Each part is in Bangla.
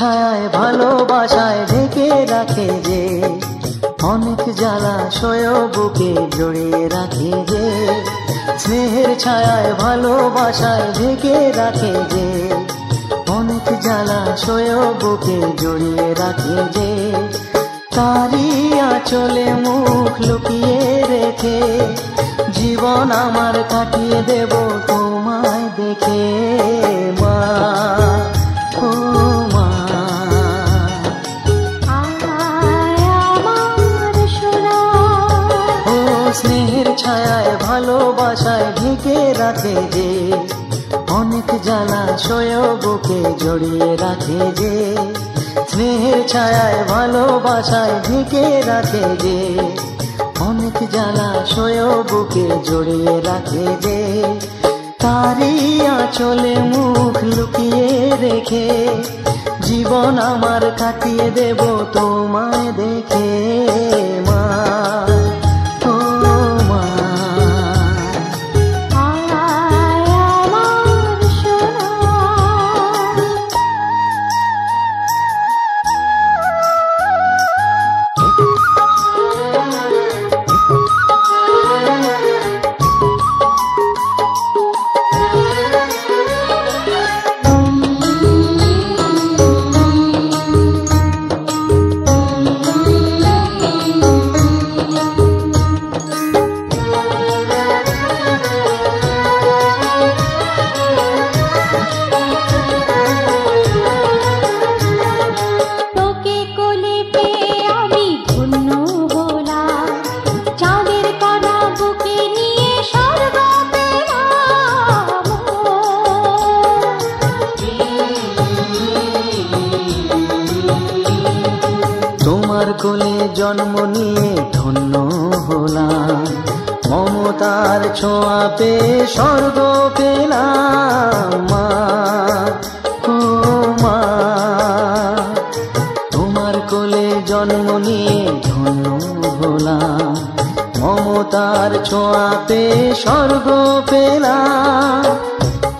ছায়ায় ভালোবাসায় ঢেকে রাখে যে, অনেক জ্বালাশয় বুকে জড়িয়ে রাখে যে। স্নেহের ছায়ায় ভালোবাসায় ঢেকে রাখে যে, অনেক জ্বালাশয় বুকে জড়িয়ে রাখে যে। তারি আঁচলে মুখ লুকিয়ে রেখে জীবন আমার কাটিয়ে দেব তোমায় দেখে মা, ও মা। ও স্নেহের ছায়ায় ভালোবাসায় ঢেকে রাখে যে, অনেক জ্বালাশয় বুকে জড়িয়ে রাখে যে। স্নেহের ছায়ায় ভালোবাসায় ঢেকে রাখে যে, অনেক জ্বালাশয় বুকে জড়িয়ে রাখে যে। তারি আঁচলে মুখ লুকিয়ে রেখে জীবন আমার কাটিয়ে দেব তোমায় দেখে মা, ও মা। কোলে জন্ম নিয়ে ধন্য হলাম, মমতার ছোঁয়া পেয়ে স্বর্গ পেলাম মা, ও মা। তোমার কোলে জন্ম নিয়ে ধন্য হলাম, মমতার ছোঁয়া পেয়ে স্বর্গ পেলাম।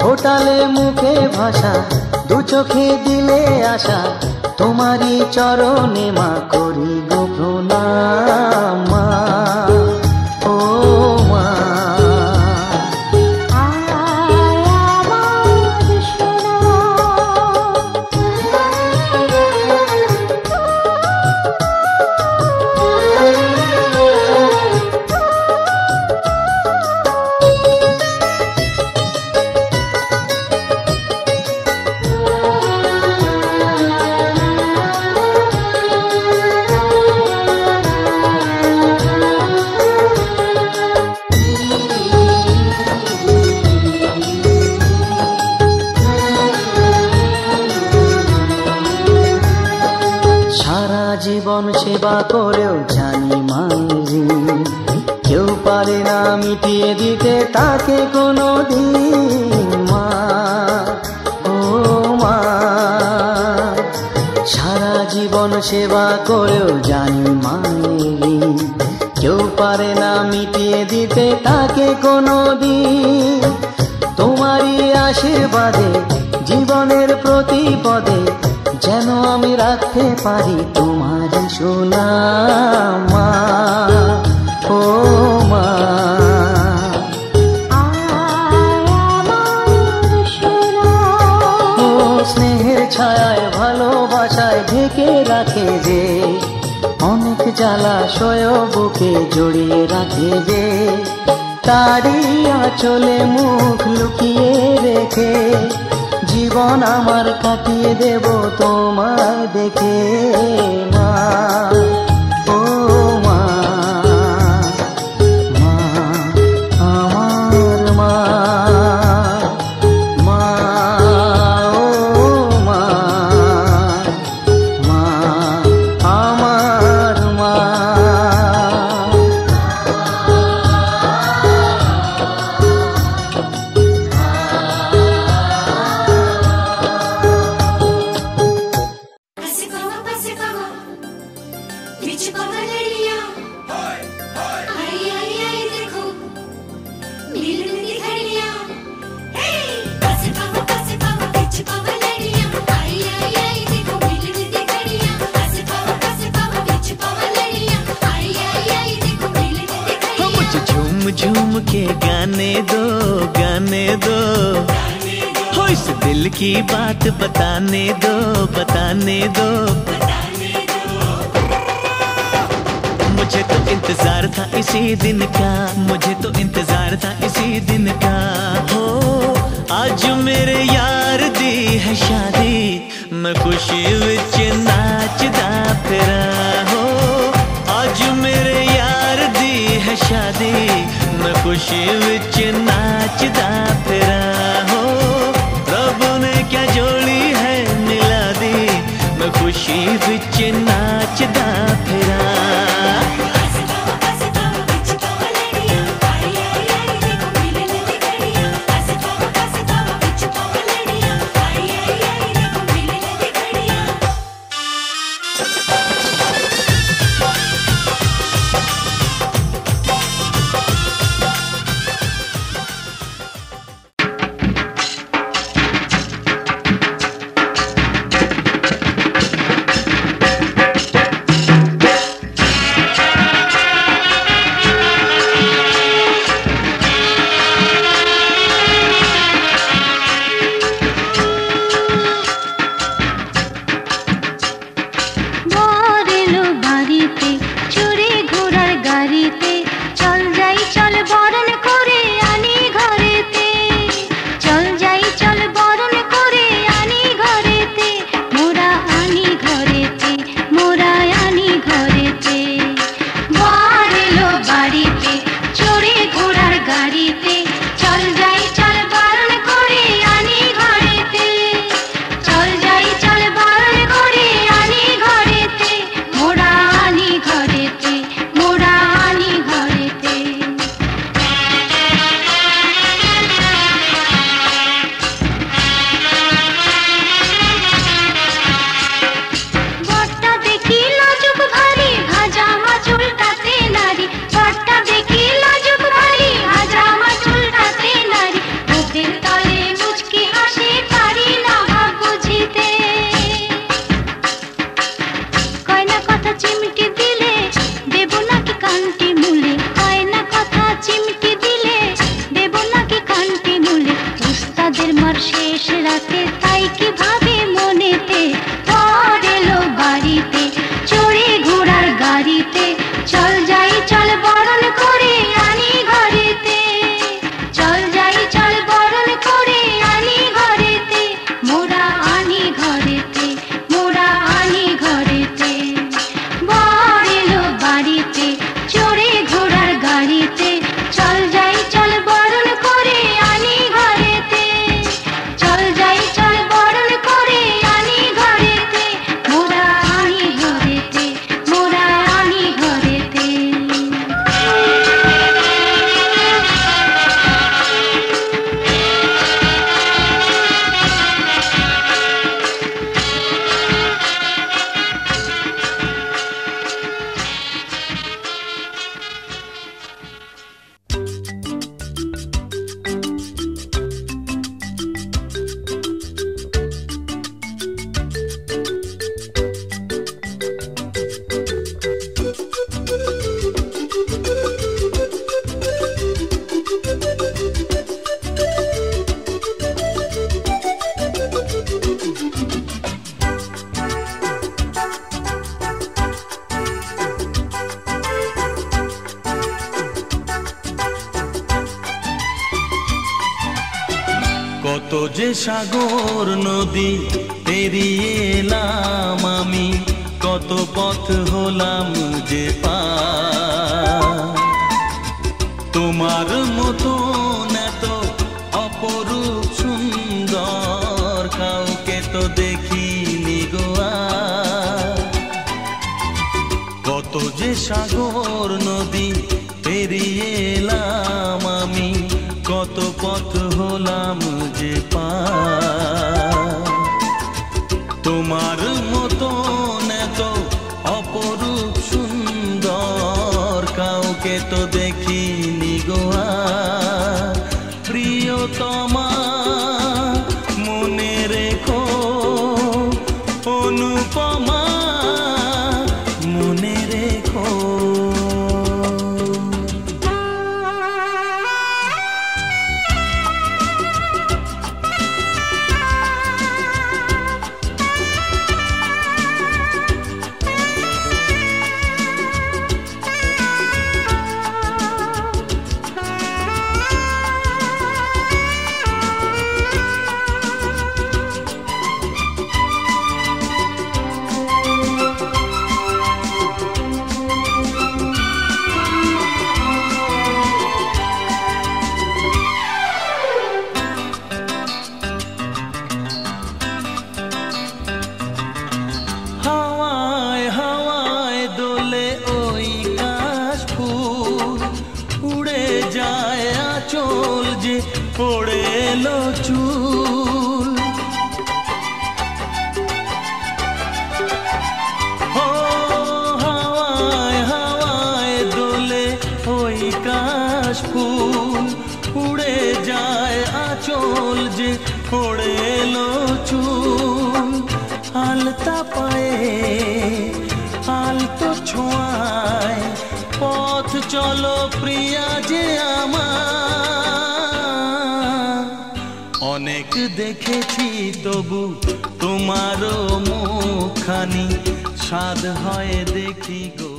ফোটালে মুখে ভাষা, দু চোখে দিলে আশা, তোমারই চরণে মা করি গো প্রণাম মা, ও মা। জীবন সেবা করেও জানি মাঝি, কেউ পারে না মিটিয়ে দিতে তাকে কোনো দিন মা, ও মা। সারা জীবন সেবা করেও জানি মাঝি, কেউ পারে না মিটিয়ে দিতে তাকে কোনো দিন। তোমারই আশীর্বাদে জীবনের প্রতি পদে যেন আমি রাখতে পারি তোমার সুনাম মা, ও মা। ও স্নেহের ছায়ায় ভালোবাসায় ঢেকে রাখে যে, অনেক জ্বালাশয় বুকে জড়িয়ে রাখে যে। তারি আঁচলে মুখ লুকিয়ে রেখে জীবন আমার কাটিয়ে দেব তোমায় দেখে মা, ও মা, মা আমার মা, মা, ও মা, মা আমার মা। झूम झूम के गाने दो, गाने दो, हो इस दिल की बात बताने दो, बताने दो। मुझे तो इंतजार था इसी दिन का, मुझे तो इंतजार था इसी दिन का। हो आज मेरे यार दी है शादी, मैं खुशी विच नाचदा फिरा। हो आज मेरे यार दी है शादी, मैं खुशी विच नाचदा फिरा। हो रब ने क्या जोड़ी है मिला दी, मैं खुशी विच नाचदा फिरा। কত যে সাগর নদী পেরিয়ে এলাম আমি, কত পথ হলাম যে পার। তোমার মতো এত অপরূপ সুন্দর কাউকে তো দেখিনি গো আর। কত যে সাগর নদী পেরিয়ে এলাম আমি, কত পথ হলাম যে পার। তোমার মতো এত অপরূপ সুন্দর কাউকে তো দেখিনি গো আর। প্রিয়তমা মনে রেখো, অনুপমা মনে রেখো। বলো প্রিয়া যে আমার, অনেক দেখেছি তবু তোমারও মুখখানি স্বাদ হয় দেখি গো।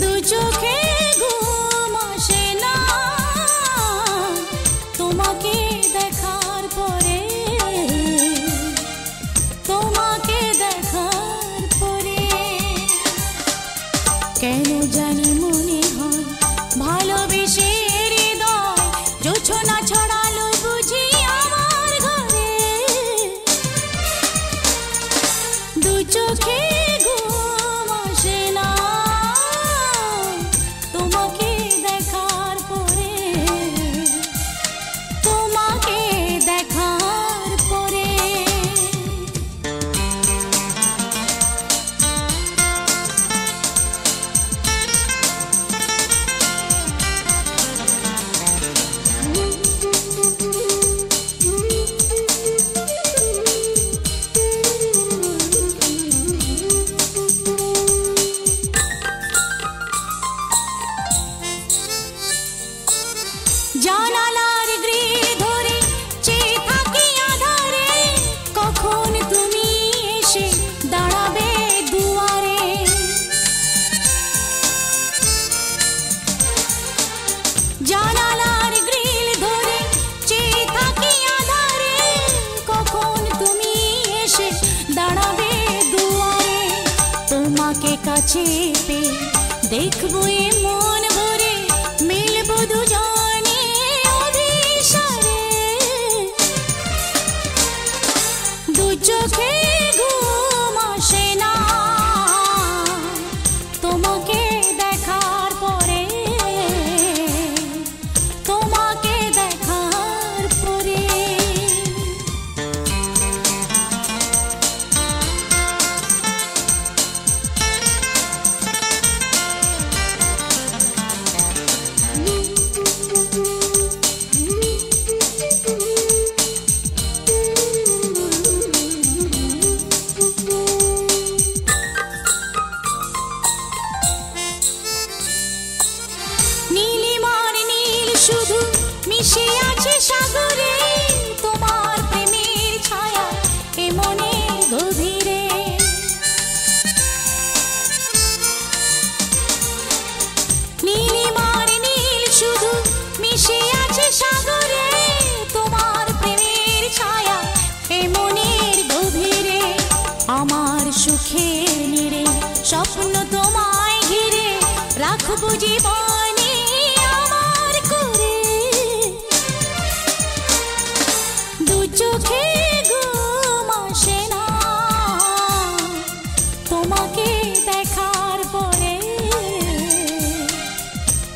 দু চোখে ঘুম আসে না তোমাকে দেখার পরে, তোমাকে দেখার পরে। কেন জানি মনে হয় ভালোবেসে হৃদয় জোছনা ছড়ালো বুঝি আমার ঘরে। দু চোখে ঘুম আসে না তোমাকে দেখার পরে, তোমাকে দেখার পরে। জানালার গ্রিল ধরে চেয়ে থাকি আধারে, কখন তুমি এসে দাঁড়াবে দুয়ারে। জানালার গ্রিল ধরে চেয়ে থাকি আধারে, কখন তুমি এসে দাঁড়াবে দুয়ারে। তোমাকে কাছে পেয়ে দেখবো এ মন ভরে, মিলবো দুজনে অভিসারে। দু চোখে ঘুম আসে না তোমাকে দেখার পরে, তোমাকে দেখার পরে। নীলিমার নীল শুধু মিশে আছে সাগরে, তোমার প্রেমের ছায়া এ মনের গভীরে। নীলিমার নীল শুধু মিশে আছে সাগরে, তোমার প্রেমের ছায়া এ মনের গভীরে। আমার সুখের নীড়ে স্বপ্ন তোমায় ঘিরে, রাখবো জীবনে আমার করে। দু চোখে ঘুম আসে না তোমাকে দেখার পরে,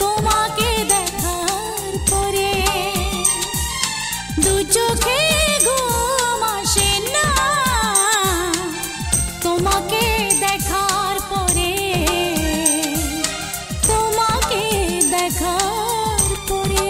তোমাকে দেখার পরে। দু চোখে ঘুম আসে না তোমাকে দেখার পরে, তোমাকে দেখার পরে।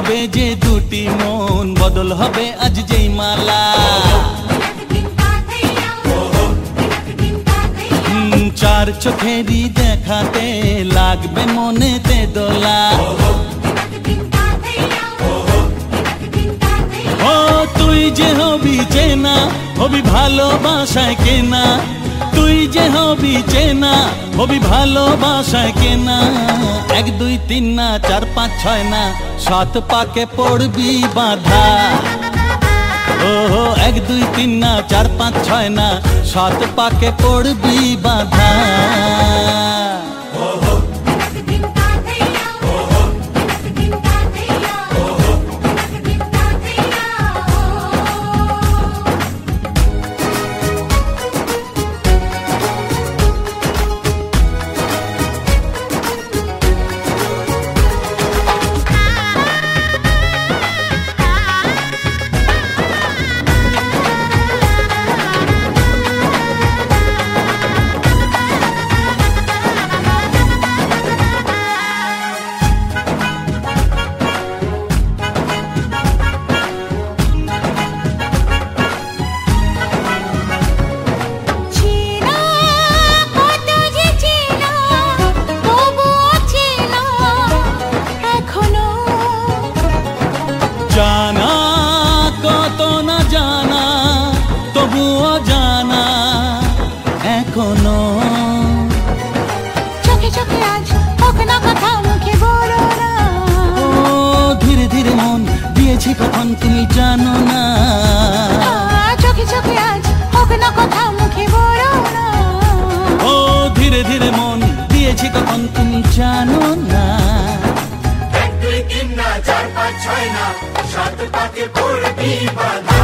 হবে যে দুটি মন, বদল হবে আজ যেই মালা। চার চোখেরই দেখাতে লাগবে মনেতে দোলা। ও তুই যে হবি চেনা, হবি ভালোবাসায় কেনা। তুই যে হবি চেনা, হবি ভালোবাসায় কেনা। 1 2 3 না 4 5 6 না 7 পাকে পড়বি বাঁধা। ও 1 2 3 না 4 5 6 না 7 পাকে পড়বি বাঁধা। জানা কত না জানা, তবুও জানা এখনো। চোখে চোখে আজ হোক না কথা, মুখে বলো না। ও ধীরে ধীরে মন দিয়েছি কখন তুমি জানো না। চোখে চোখে আজ হোক না কথা, মুখে বলো না। ও ধীরে ধীরে মন দিয়েছি কখন তুমি জানো না। 1 2 3 না 4 5 6 না 7 পাকে পড়বি বাঁধা।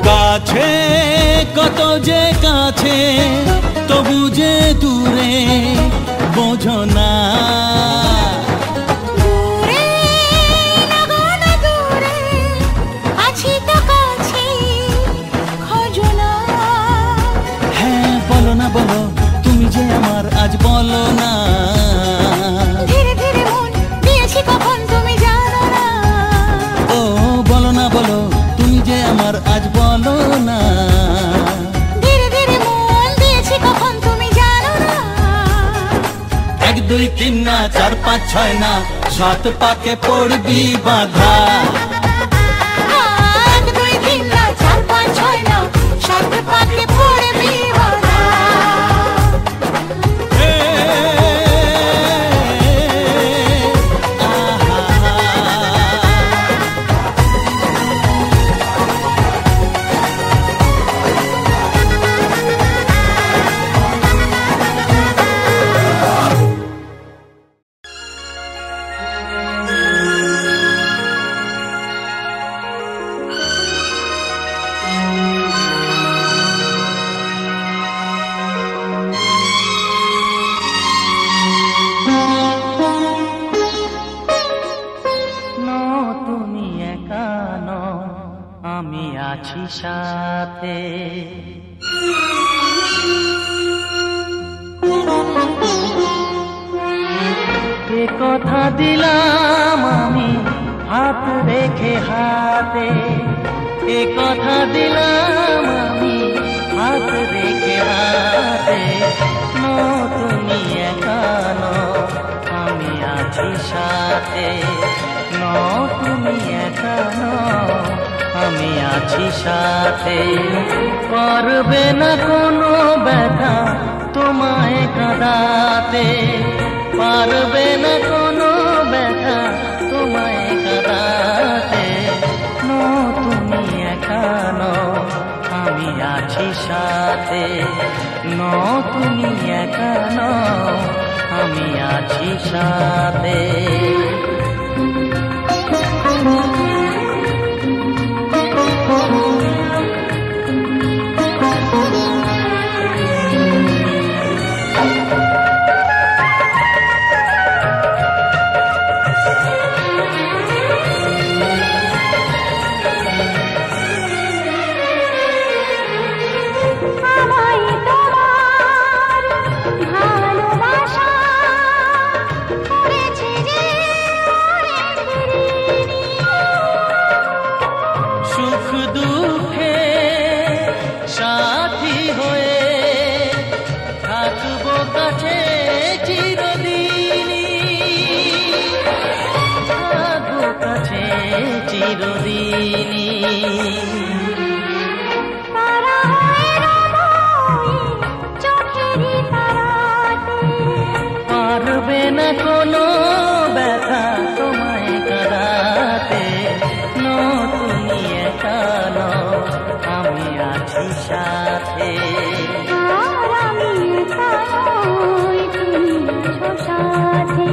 কাছে কত যে কাছে, তবু যে দূরে বোঝো না। দূরে লাগো না দূরে, আছি তো কাছে খোঁজো না। হ্যাঁ বলো না বলো, তুমি যে আমার আজ বলো না। ধীরে ধীরে মন দিয়েছি কখন তুমি জানো না। ও বলো না বলো, তুমি যে আমার আজ বলো না। ধীরে ধীরে মন দিয়েছি কখন তুমি জানো না। 1 2 3 না 4 5 6 না 7 পাকে পড়বি বাঁধা। 1 2 3 না 4 5 6 না 7 পাকে পড়বি বাঁধা। তুমি একা নও, আমি আছি সাথে। এ কথা দিলাম আমি হাত রেখে হাতে। এ কথা দিলাম আমি হাত রেখে হাতে। তুমি একা নও, আমি আছি সাথে। তুমি একা নও, আমি আছি সাথে। পারবে না কোনো ব্যথা তোমায় কাঁদাতে, পারবে না কোনো ব্যথা তোমায় কাঁদাতে। তুমি একা নও, আমি আছি সাথে। তুমি একা নও, আমি আছি সাথে। পারবে না কোনো ব্যথা তোমায় কাঁদাতে। তুমি একা নও, আমি আছি সাথে। আমি একা নই, তুমি আছো সাথে।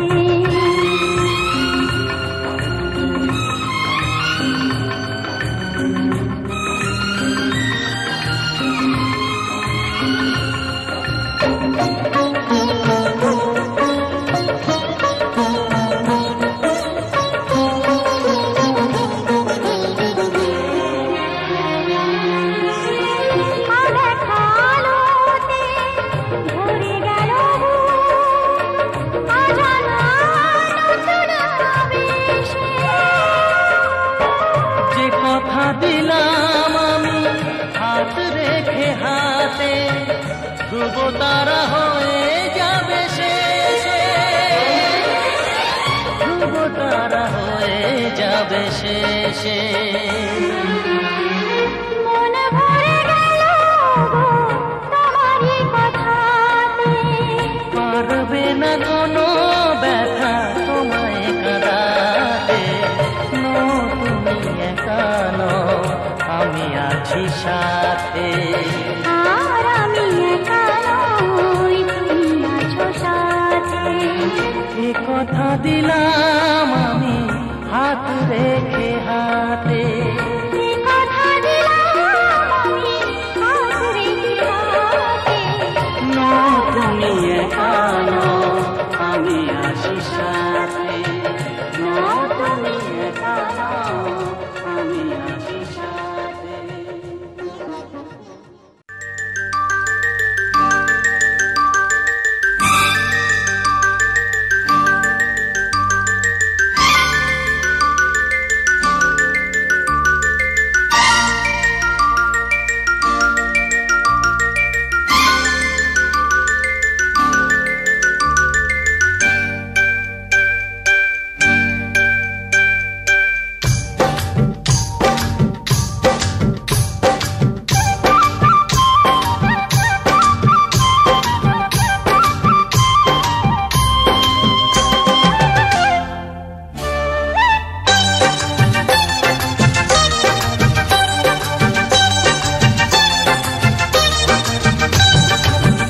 দিলাম আমি হাত রেখে হাতে, ধ্রুব তারা হয়ে যাবে শেষে, ধ্রুব তারা হয়ে যাবে শেষে। মনে ভরে গেল তোমারই কথাতে, পারবে না কোনো ব্যথা তোমায় কাঁদাতে। তুমি একা নও, আমি আছি সাথে। আর আমি একা নই, তুমি আছো সাথে। এ কথা দিলাম আমি হাত রেখে হাতে, এ কথা দিলাম আমি হাত রেখে হাতে। তুমি একা নও, আমি আছি সাথে। তুমি একা নও, আমি আছি সাথে।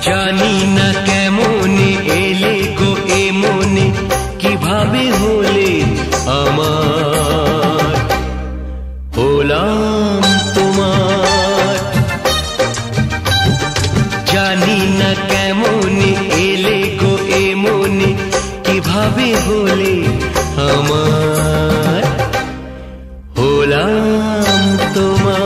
জানি না কেমনে এলে গো এ মনে, কিভাবে হলে আমার, হলাম তোমার। জানি না কেমনে এলে গো এ মনে, কিভাবে হলে আমার, হলাম তোমার।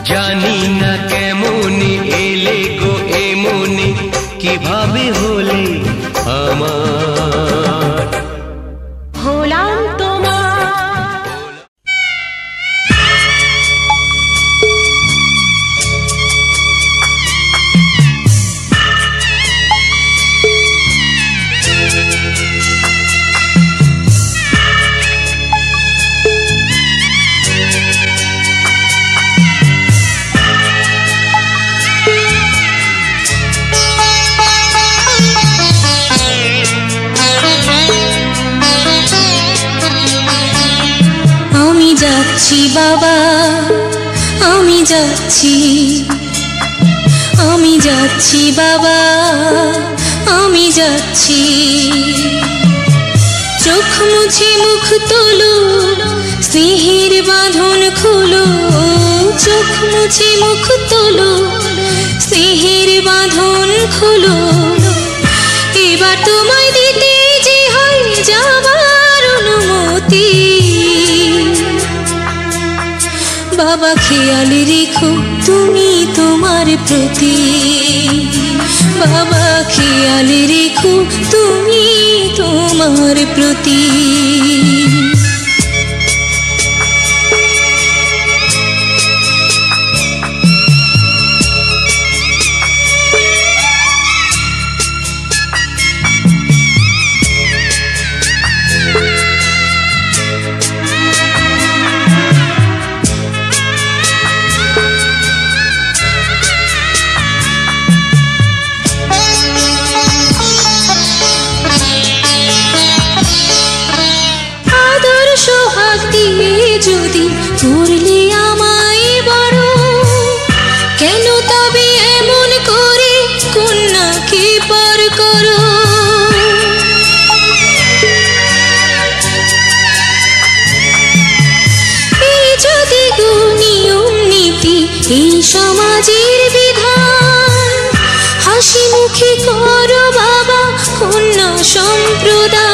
জানি না কেমনে এলে গো এ মনে, কিভাবে হলে আমার। গোলাম তোমার। যাচ্ছি বাবা, আমি যাচ্ছি, আমি যাচ্ছি বাবা, আমি যাচ্ছি। চোখ মুছে মুখ তোলো, স্নেহের বাঁধন খোলো। চোখ মুছে মুখ তোলো, স্নেহের বাঁধন খোলো। এবার তোমায় দিতে যে হয় যাবার অনুমতি। বাবা খেয়াল রেখো তুমি তোমার প্রতি। বাবা খেয়াল রেখো তুমি তোমার প্রতি। যদি করলে আমায় বড়, কেন তবে এমন করে কন্যাকে পর করো? এই যদি গো নিয়ম নীতি, এই সমাজের বিধান, হাসি মুখে করো বাবা কন্যা সম্প্রদান।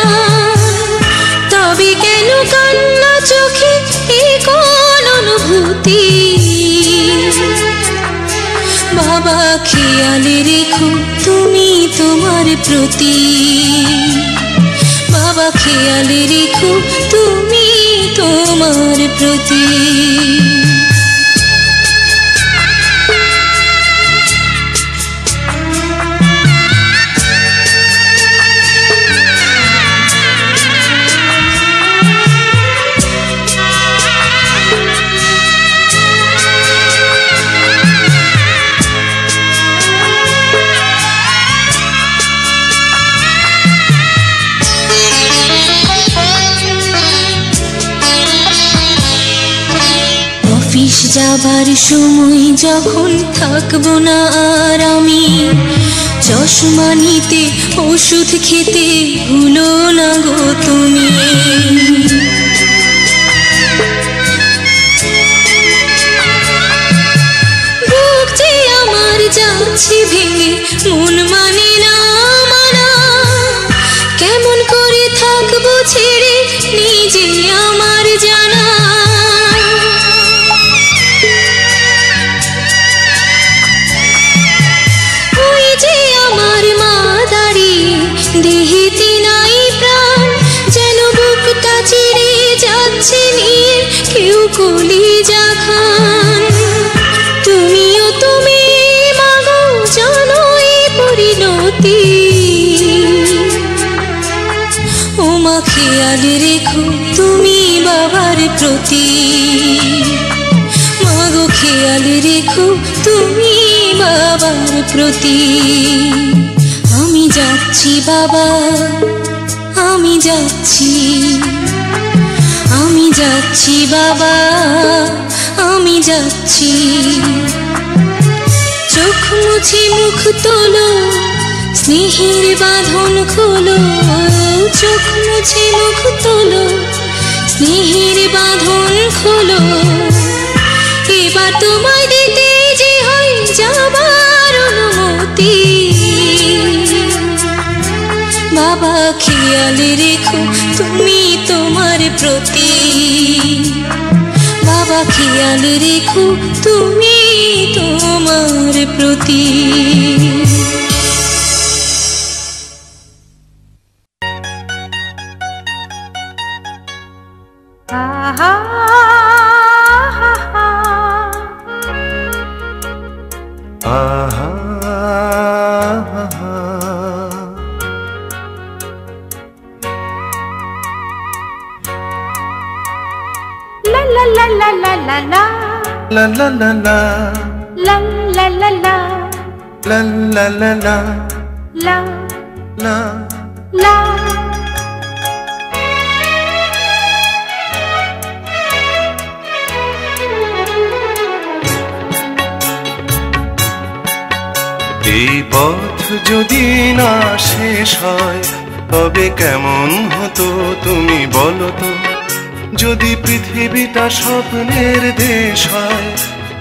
তবে কেন কান্না চোখে এই কোন অনুভূতি? বাবা খেয়াল রেখো তুমি তোমার প্রতি। বাবা খেয়াল রেখো তুমি তোমার প্রতি। অফিস যাবার সময় যখন থাকবো না আর আমি, চশমা নিতে ওষুধ খেতে ভুলো না গো তুমি। বুক যে আমার যাচ্ছে ভেঙে, মন মানে না মানা। কেমন করে থাকবো ছেড়ে নিজে আমার জানা। দেহেতে নাই প্রাণ, যেন বুকটা চিরে যাচ্ছে নিয়ে কেউ কলিজা খান। তুমিও তুমি মাগো জানো এই পরিণতি। ওমা খেয়াল রেখো তুমি বাবার প্রতি। মাগো খেয়াল রেখো তুমি বাবার প্রতি। আমি যাচ্ছি বাবা, আমি যাচ্ছি, আমি যাচ্ছি বাবা, আমি যাচ্ছি। চোখ মুছে মুখ তোলো, স্নেহের বাঁধন খোলো। চোখ মুছে মুখ তোলো, স্নেহের বাঁধন খোলো। এবার তোমায় দিতে যে হয় যাবার অনুমতি। বাবা খেয়াল রেখো তুমি তোমার প্রতি। বাবা খেয়াল রেখো তুমি তোমার প্রতি। আহা আহা লা লা লা লা লা লা লা la la la la লা লা লা লা la la la la লা la লা এই পথ যদি না শেষ হয় তবে কেমন হতো তুমি বলো তো যদি পৃথিবীটা স্বপ্নের দেশ হয়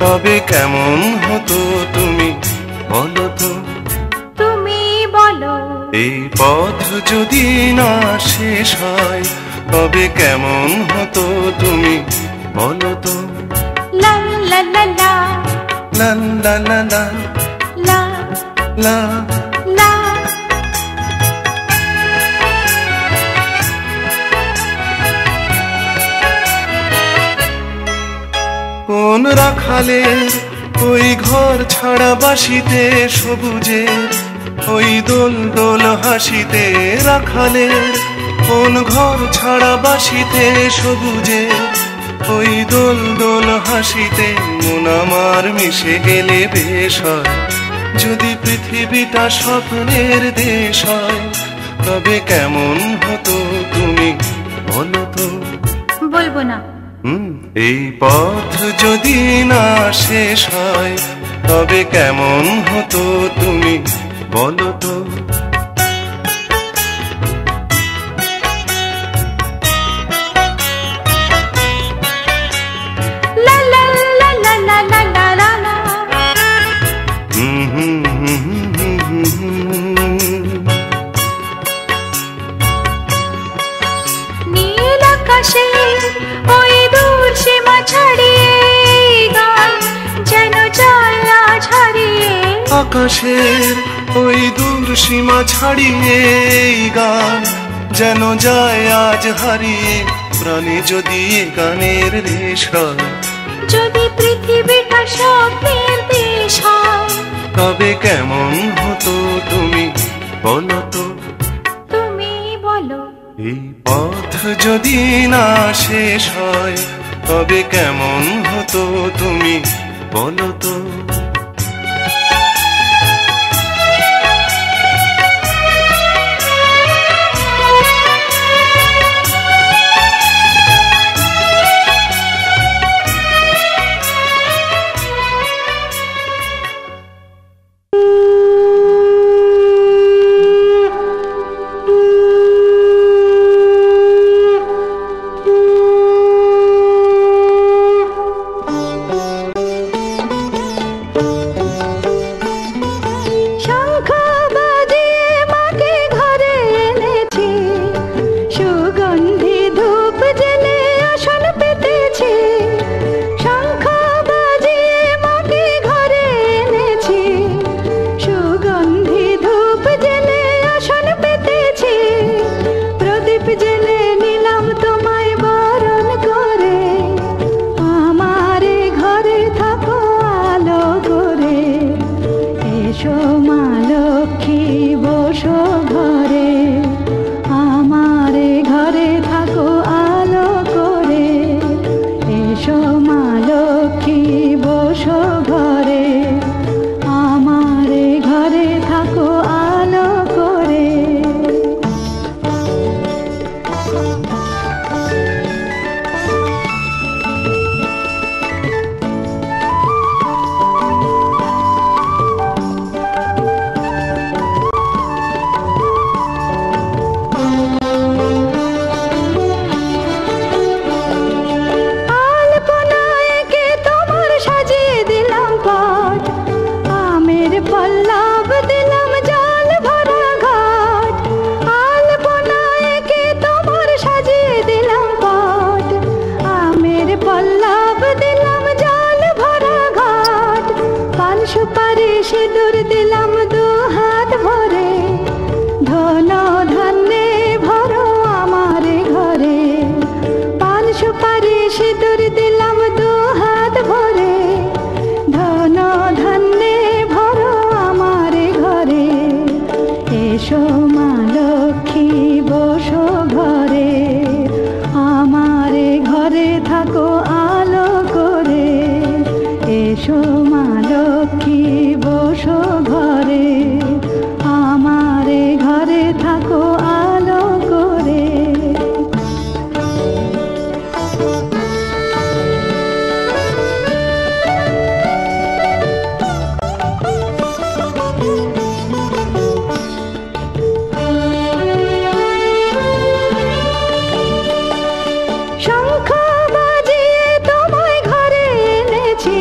তবে কেমন হতো তুমি বলো তো তুমি বলো এই পথ যদি না শেষ হয় তবে কেমন হতো তুমি বলো তো লা লা লা লা লা লা লা লা লা লা লা কোন রাখালের ওই ঘর ছাড়া বাসিতে সবুজের ওই দোল দোল হাসিতে রাখালের কোন ঘর ছাড়া বাসিতে সবুজের ওই দোল দোল হাসিতে মন আমার মিশে গেলে বেশ হয় যদি পৃথিবীটা স্বপ্নের দেশ হয় তবে কেমন হতো তুমি বলো তো বলবো না এই পথ যদি না শেষ হয় তবে কেমন হতো তুমি বলো তো লা লা লা লা লা লা লা লা লা নীল আকাশে ওই দূর সীমা ছাড়িয়ে গান যেন যায় আজ হারিয়ে আকাশের ওই দূর সীমা ছাড়িয়ে এই গান যেন যায় আজ হারিয়ে প্রাণে যদি এ গানের রেশ হয় যদি পৃথিবীটা স্বপ্নের দেশ হয় তবে কেমন হতো তুমি বলো তো তুমি বলো এই পথ যদি না শেষ হয় তবে কেমন হতো তুমি বলো তো এসো মা লক্ষ্মী বসো ঘরে, আমারে ঘরে থাকো আলো করে। শঙ্খ বাজিয়ে তোমায় ঘরে এনেছি,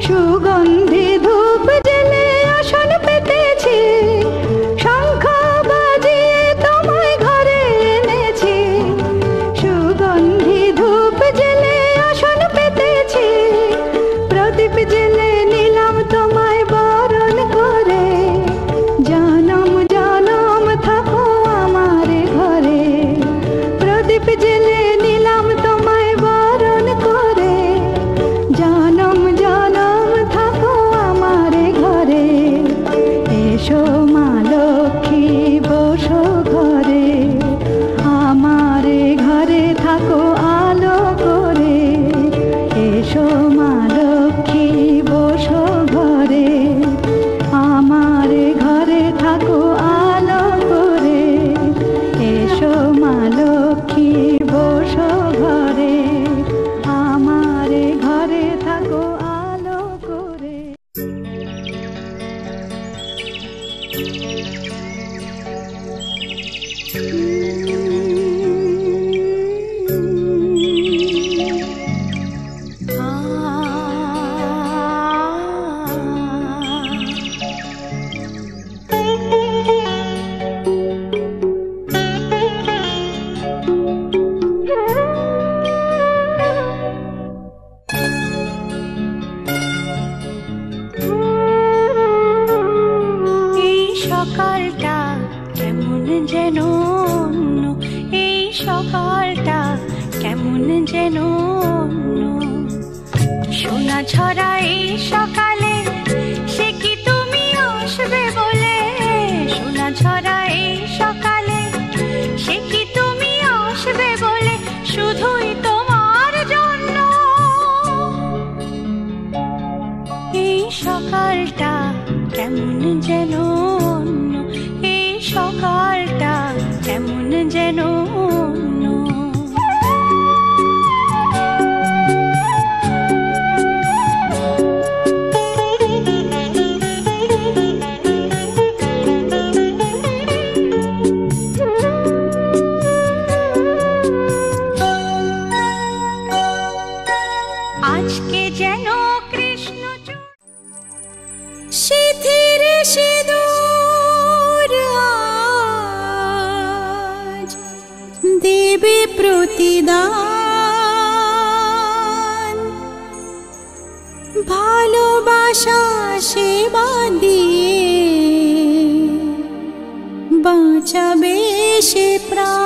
সুগন্ধি ধূপ জেলে আসন পেতেছি। শঙ্খ বাজিয়ে তোমায় ঘরে এনেছি, সুগন্ধি ধূপ জেলে আসন পেতেছি। প্রদীপ জেলে নিলাম তোমায় বরণ করে, জনম জনম থাকো আমার ঘরে। প্রদীপ জেলে নিলাম তোমায় বরণ করে, জনম জনম থাকো আমার ঘরে। এসো মা লক্ষ্মী বসো ঘরে, আমার ঘরে থাকো আলো করে। এসো মা লক্ষ্মী বসো ঘরে, আমার ঘরে থাকো আলো করে। এসো মা লক্ষ্মী বসো ঘরে, আমার ঘরে থাকো আলো করে। এই সকালটা কেমন যেন অন্য, এই সকালটা কেমন যেন অন্য। সোনা ঝরা এই সকালে সে কি তুমি আসবে বলে, সোনা ঝরা এই সকালে সে কি তুমি আসবে বলে, শুধুই তোমার জন্য। এই সকালটা কেমন যেন অন্য, এই সকালটা কেমন যেন অন্য। আজকে যেন কৃষ্ণ সিঁথির সিঁদুর আজ দেবে প্রতিদান, ভালোবাসা সেবা দিয়ে বাঁচাবে সে প্রাণ।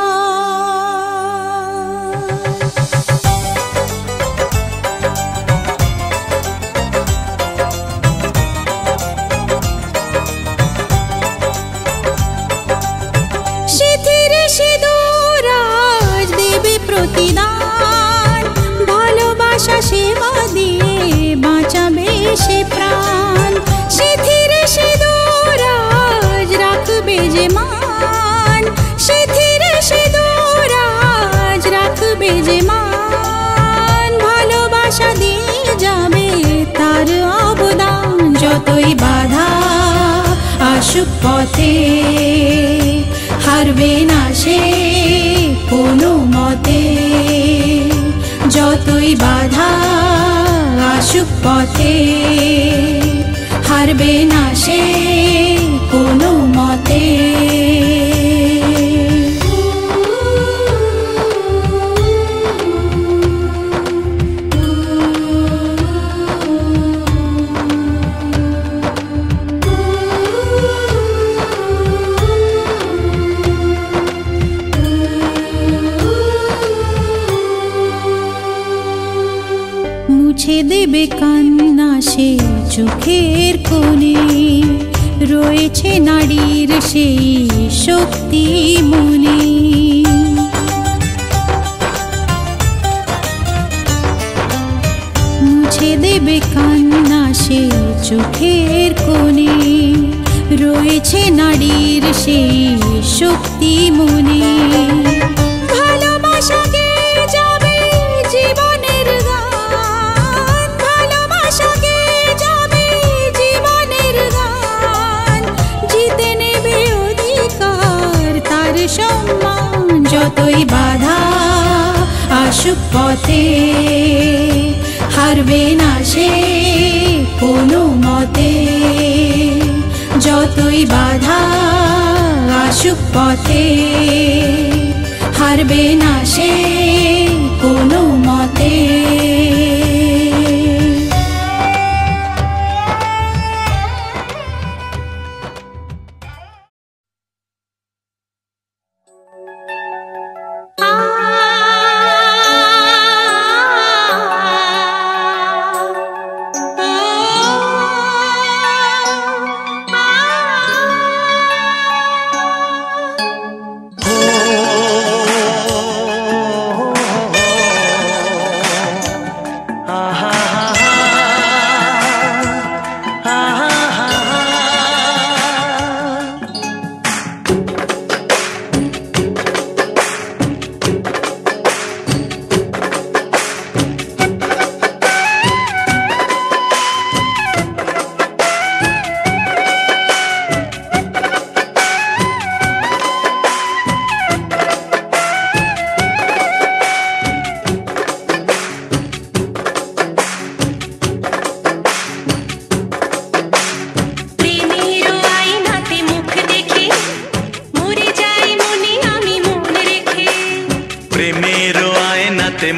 সিঁথির সিঁদুর আজ দেবে প্রতিদান, ভালোবাসা সেবা দিয়ে বাঁচাবে সে প্রাণ। সিঁথির সিঁদুর আজ রাখবে যে মান, সিঁথির সিঁদুর আজ রাখবে যে মান। ভালোবাসা দিয়ে যাবে তার অবদান, যতই বাধা আসুক পথে হারবে না সে কোনো মতে। যতই বাধা আসুক পথে হারবে না সে কোনো মতে। মুছে দেবে কান্না সে চোখের কোণে, রয়েছে নারীর সেই শক্তি মনে। মুছে মুছে দেবে কান্না সে চোখের কোণে, রয়েছে নারীর সেই শক্তি মনে। ভালোবাসা গেয়ে যাবে জীবনের গান, ভালোবাসা গেয়ে যাবে জীবনের গান, জিতে নেবে অধিকার তার সম্মান। যতই বাধা আসুক পথে, হারবে না সে কোনো মতে। যতই বাধা আসুক পথে, হারবে না সে কোনো মতে।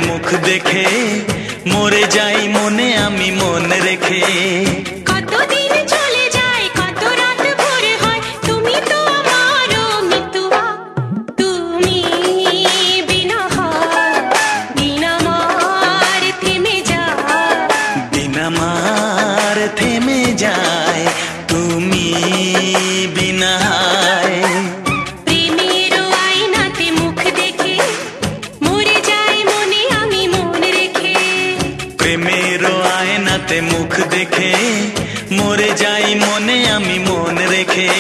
মুখ দেখে মরে যাই মনে আমি মন রেখে। কতদিন চলে যায় কত রাত ভোর হয়, তুমি তো আমার মৃত্যুয়া। তুমি বিনা হয় বিনা মার থেমে যায়, বিনা মার থেমে যায় তুমি বিনা। প্রেমের আয়নাতে মুখ দেখে মরে যাই মনে আমি মন রেখে। প্রেমের আয়নাতে মুখ দেখে মরে যাই মনে আমি মন রেখে।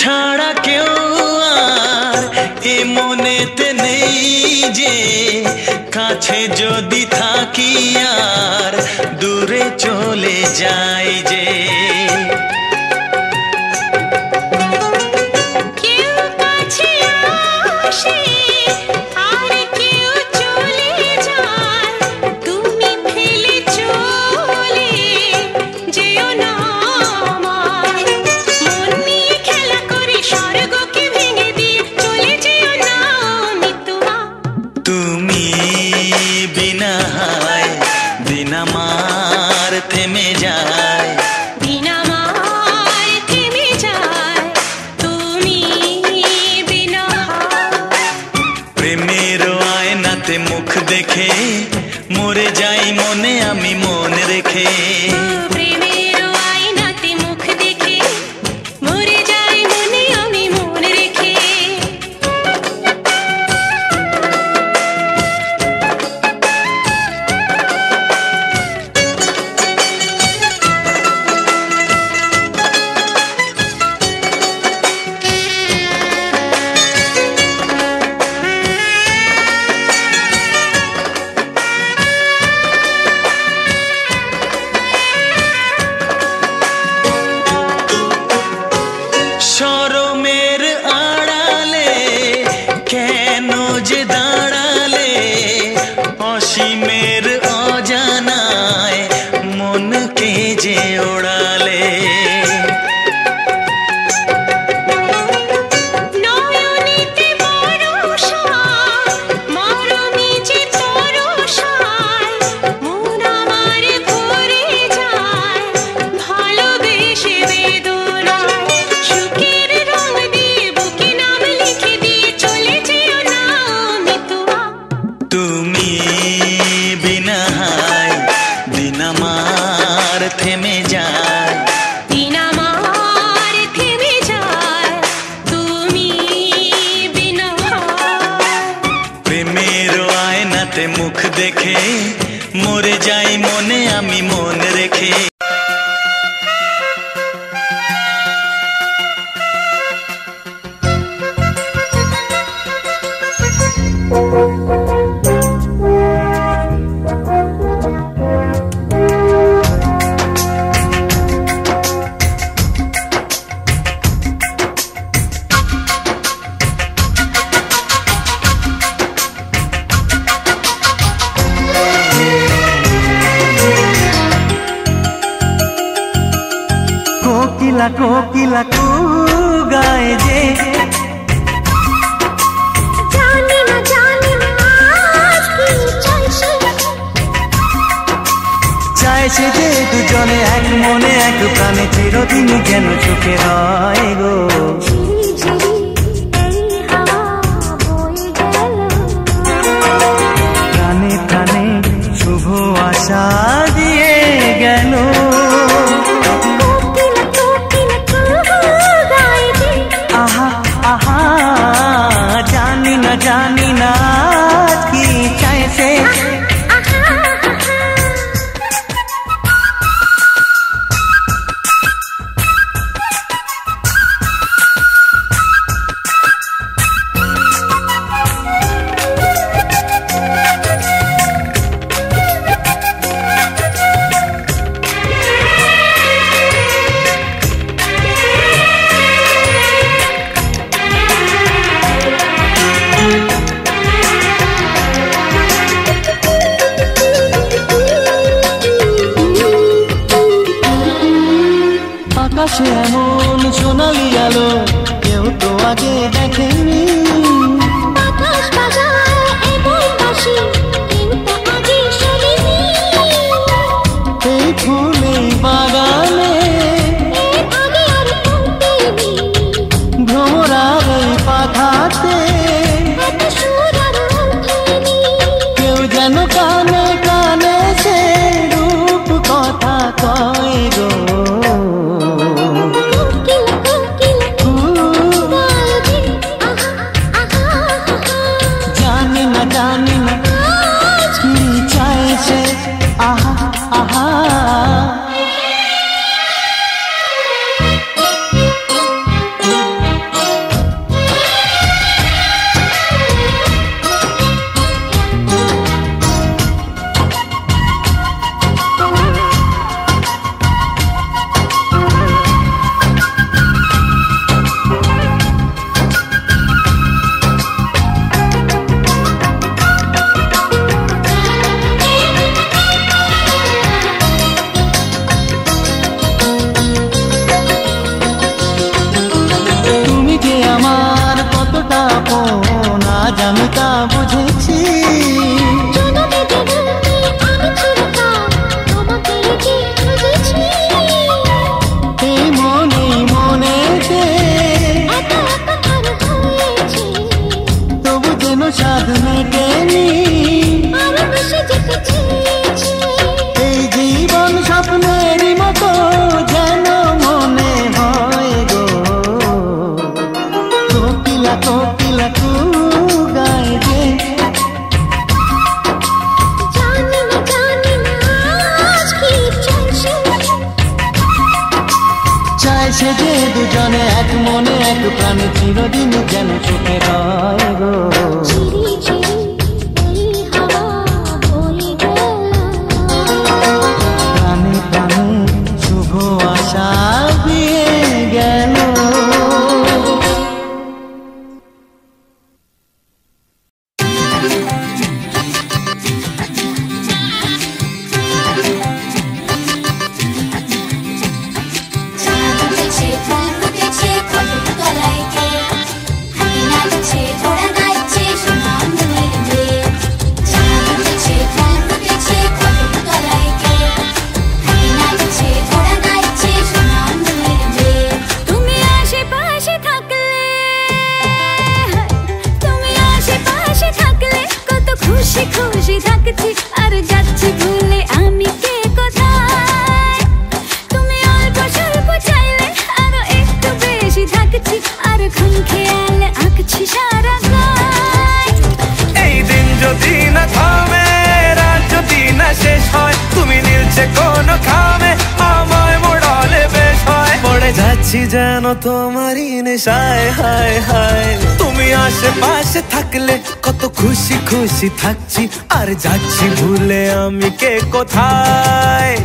ছাড়া কেউ আর এ মনেতে নেই যে, কাছে যদি থাকি আর দূরে চলে যাই যে। কেউ কাছে আসে আর কেউ চলে যায়, তুমি ফেলে চলে যেও না আমায়। মন নিয়ে খেলা করে স্বর্গকে ভেঙে দিয়ে চলে যেও না মৃত্যুয়া। তুমি বিনা হায় বিনা মার থেমে যায়, বিনা মার মুখ দেখে মরে যাই মনে আমি মন রেখে। কোকিলা কোকিলা কু গায়ে যে জানি না আজ কি চাইছে, চাইছে যে দুজনে এক মনে এক প্রাণে চিরদিন যেন চোখে রয় গো। ঝিরি ঝিরি এই হাওয়া বয়ে গেল, প্রাণে প্রাণে শুভ আশা দিয়ে গেল। কোকিলা কোকিলা কু গায়ে যে আহা আহা জানি না আজ কি চাইছে। আকাশে এমন সোনালি আলো কেউ তো আগে দেখেনি। বাতাস বাজায় এমন বাঁশি কিন্তু আগে শুনিনি। এই ফুল এই বাগানে এর আগে আর শুনতেনি, ভ্রমরার এই পাখাতে এত সুর আর ওঠেনি। কেউ যেন কানে কানে সে রূপ কথা কয় গো। কোকিলা কোকিলা গায়ে যে আহা আহা জানি না আজ কি চাইছে। আহা আহা তুমি যে আমার কতটা আপন আজ আমি তা বুঝেছি। জনমে জনমে আমি চিরকাল তোমাকেই যে খুঁজেছি। এই মনেতে এত এত আর হয়েছে, তবু যেন সাধ মেটেনি। আরো বেশি যেতে চেয়েছি। এই জীবন স্বপ্নেরই মতো যেন মনে হয় গো। কোকিলা কোকিলা কু গায়ে যে জানি না আজ কি চাইছে। চাইছে যে দুজনে এক মনে এক প্রাণে চিরদিন যেন চোখে রয় গো। ঝিরি ঝিরি এই হাওয়া বয়ে গেল, প্রাণে প্রাণে শুভ আশা দিয়ে গেল। চাঁদ উঠেছে ফুল ফুটেছে কদম তলায় কে, হাতি নাচছে ঘোড়া নাচছে সোনা মনের মেয়ে। চাঁদ উঠেছে ফুল ফুটেছে কদম তলায় কে, হাতি নাচছে ঘোড়া নাচছে সোনা মনের মেয়ে। তুমি আশেপাশে থাকলে, তুমি আশেপাশে থাকলে কত খুশি খুশি থাকছি আর যাচ্ছি ভুলে আমি কে কোথায়। তুমি অল্প স্বল্প চাইলে আরো একটু বেশি থাকছি আর খুন খেয়াল আঁকছি সারা গায়। এই দিন যদি না থামে যাচ্ছি যেন তোমারই নেশায়, হায় হায় তুমি আশেপাশে থাকলে কত খুশি খুশি থাকছি, আর যাচ্ছি ভুলে আমি কে কোথায়।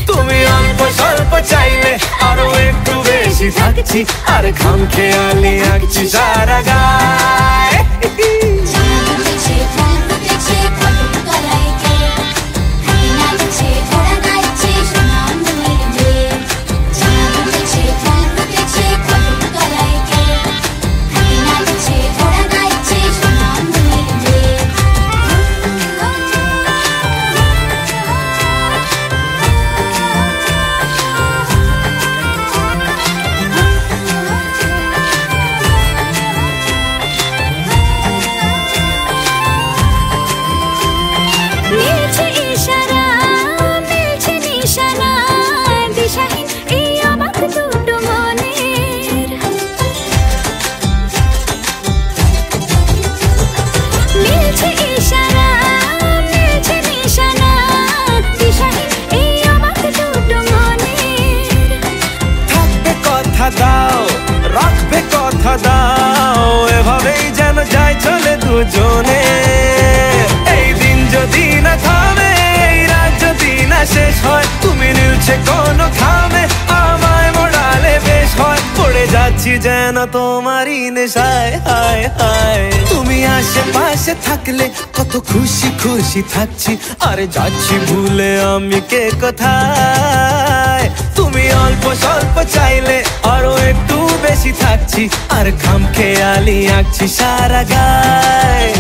তুমি অল্প স্বল্প চাইলে আরো একটু বেশি থাকছি, আর খাম খেয়ালি আঁকছি সারা গায়। দাও রাখবে কথা দাও, এভাবেই যেন যাই চলে দুজনে। এই দিন যদি না থামে, এই রাত যদি না শেষ হয়, তুমি নিলছে কোনো খামে আমায় মোড়ালে বেশ হয়। পড়ে যাচ্ছি যেন তোমারই নেশায়, হায় হায় তুমি আশেপাশে থাকলে কত খুশি খুশি থাকছি, আর যাচ্ছি ভুলে আমি কে কোথায়। তুমি অল্প স্বল্প চাইলে আরো একটু বেশি থাকছি, আর খাম খেয়ালি আঁকছি সারা গায়।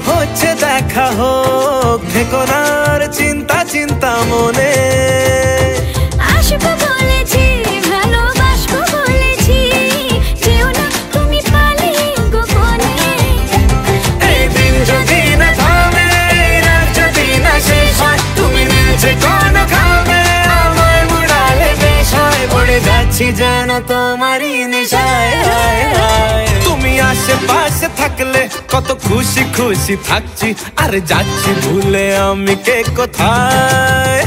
হচ্ছে দেখা হোক ভেকনার চিন্তা চিন্তা মনে, আসবো বলেছি ভালোবাসবো বলেছি, যেও না তুমি পালিয়ে গোপনে। এই দিন যদি না থামে, এই রাত যদি না শেষ হয়, তুমি নিলছে কোনো খামে আমায় মোড়ালে বেশ হয়। পড়ে যাচ্ছি যেন তোমারই নেশায়, হায় হায় তুমি আশেপাশে থাকলে কত খুশি খুশি থাকছি, আর যাচ্ছি ভুলে আমি কে কোথায়।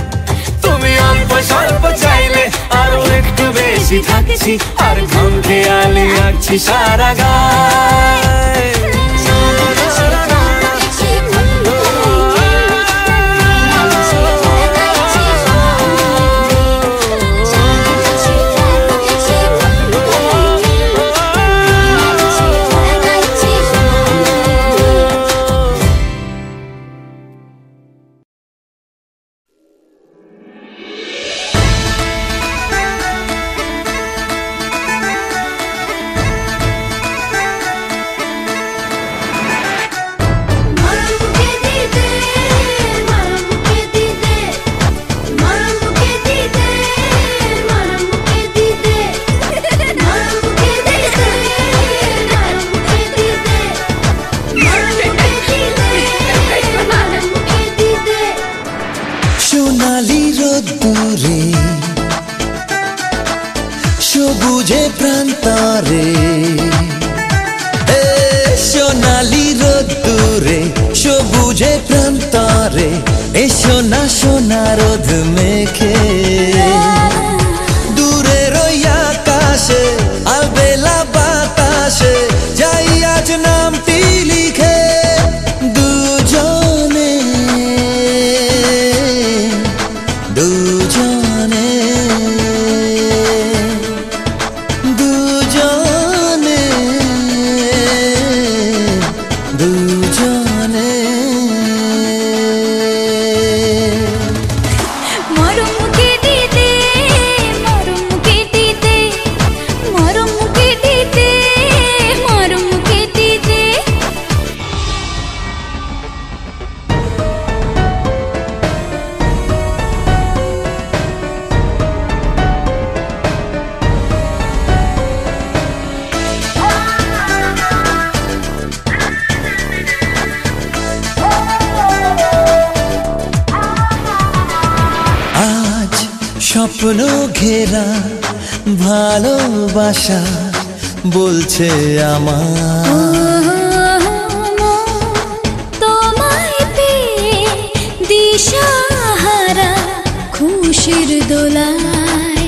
তুমি অল্প স্বল্প চাইলে আরো একটু বেশি থাকছি, আর খাম খেয়ালি আঁকছি সারা গায়। সবুজে প্রান্তরে সোনালি রোদ্দুরে, সবুজে প্রান্তরে সোনা সোনা রোদ মেখে, দূরের ওই আকাশে আলবেলা বাতাসে যাই আজ নামটি লিখে। দুজনে দুজনে দুজনে দুজনে মরমকে দিতে স্বপ্ন ঘেরা ভালোবাসা বলছে আমার। তোমায় পেয়ে দিশাহারা খুশির দোলায়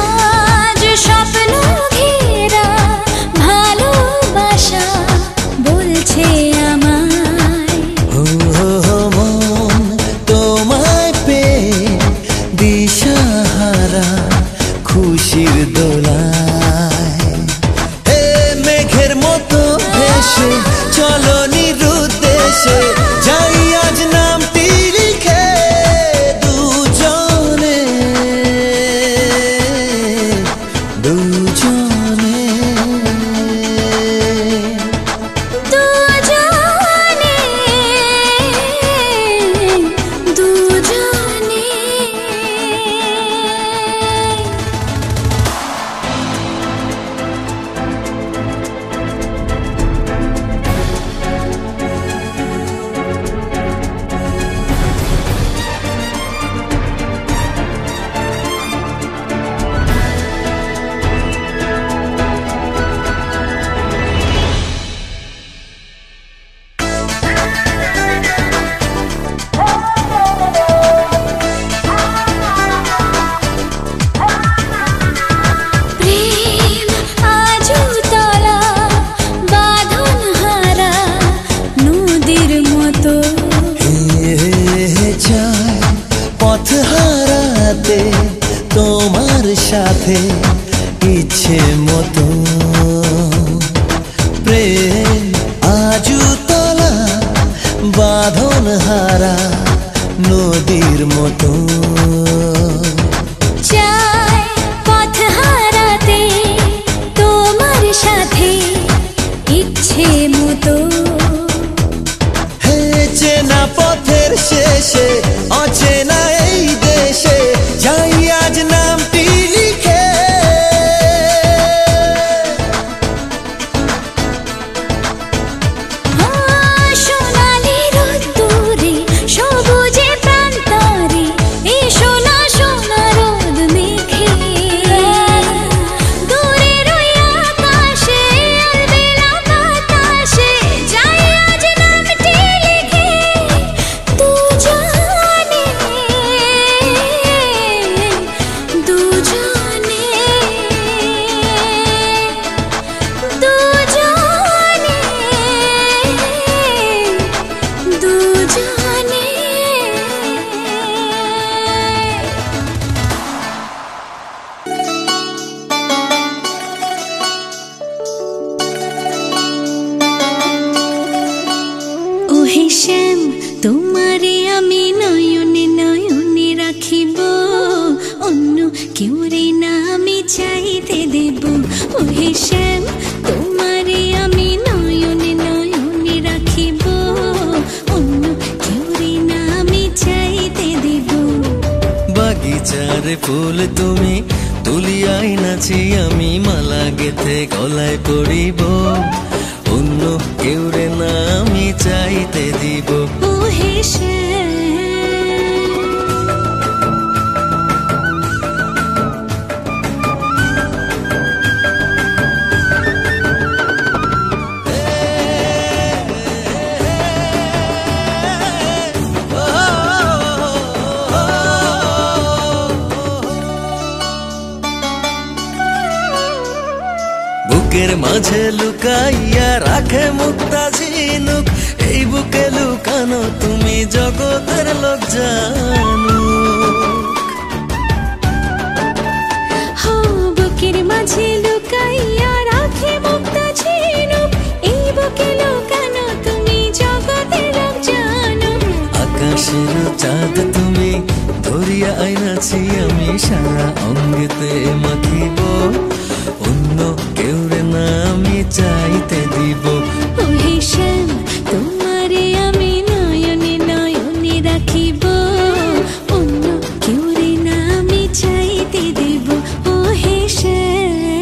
আজ স্বপ্ন ঘেরা ভালোবাসা বলছে আমায়। মন তোমায় পেয়ে দিশাহারা খুশির দোলায় মেঘের মতো ভেসে চলো নিরুদ্দেশে যাই আজ নামটি লিখে দুজনে দুজনে দুজনে দুজনে প্রেম আজও তলা বাঁধন হারা নদীর মতো চাই পথ হারাতে তোমার সাথে ইচ্ছে মতো প্রেম আজু তলা বাঁধন হারা নদীর মতো চাই পথ হারাতে তোমার সাথে ইচ্ছে মতো হে চেনা পথের শেষে অচেনা এই দেশে যাই আজ নামটি লিখে সোনালি রোদ্দুরে সবুজে প্রান্তরে এই সোনা সোনা রোদ মেঘে দূরের ওই আকাশে আলবেলা বাতাসে যাই আজ নামটি লিখে দুজনে দুজনে দুজনে ওহে শ্যাম তোমারে আমি নয়নে নয়নে রাখিব অন্য কেউ রে না আমি চাইতে দেব ওহে শ্যাম তোমারে আমি নয়নে নয়নে রাখিব অন্য কেউ রে না আমি চাইতে দেব বাগিচার ফুল তুমি তুলিয়াই নাচি আমি মালা গেথে গলায় পড়িব অন্য কেউ রে না আমি চাইতে দিব ওহে শ্যাম বুকের মাঝে লুকাইয়া রাখে মুক্তা ঝিনুক এই বুকে লুকানো তুমি জগতের লোক জানো হো বুকের মাঝে লুকাইয়া রাখে মুক্তা ঝিনুক এই বুকে লুকানো তুমি জগতের লোক জানো আকাশের চাঁদ তুমি ধরিয়া আইনাছি আমি সারা অঙ্গেতে মাখিব অন্য কেউ রে না আমি চাইতে দিব ওহে শ্যাম তোমারে আমি নয়নে নয়নে রাখিব অন্য কেউ রে না আমি চাইতে দেব ওহে শ্যাম